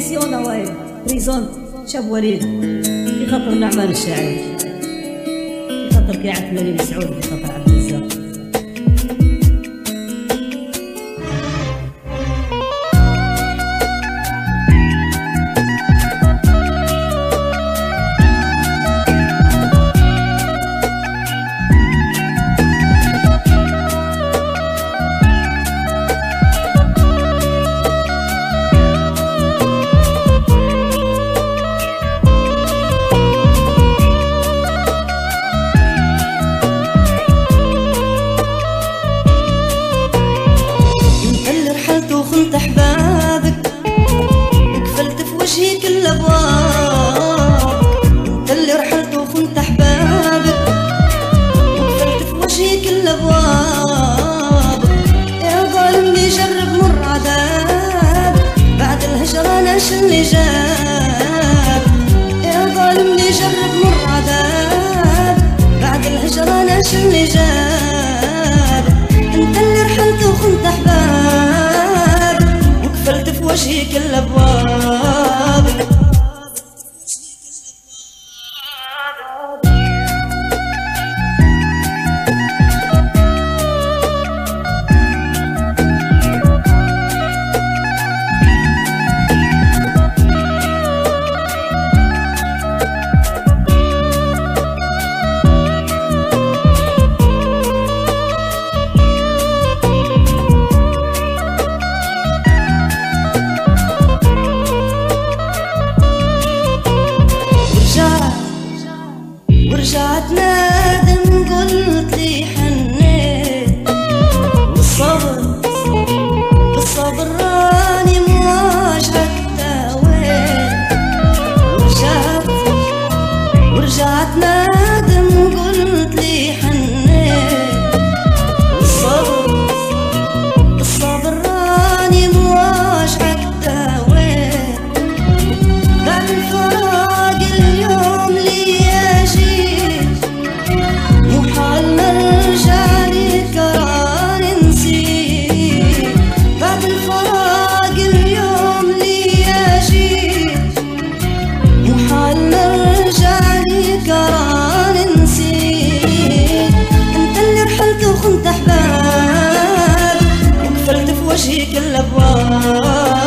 ميسيون واي بريزون شاب وليد في خاطر نعمان الشاعر، في خاطر كيعرف مالي مسعود، في خاطر عبد الرزاق. وخنت احبابك وقفلت في وجهي كل ابواب، انت اللي رحلت وخنت احبابك وقفلت في وجهي كل ابواب. يا ظالمني جرب مر عذاب بعد الهجران ايش اللي جاب، يا ظالمني جرب مر عذاب بعد الهجران ايش اللي جاب. انت اللي رحلت وخنت احباب وقفلت في وجهي كل ابواب. ورجعت نادم قلت لي حنيت، بالصبر راني مواجهك تاويت. ورجعت نادم قلت لي حنيت، بالصبر راني مواجهك تاويت. بعد الفراق اليوم لي وخنت احباب وقفلت في وجهي كل ابواب.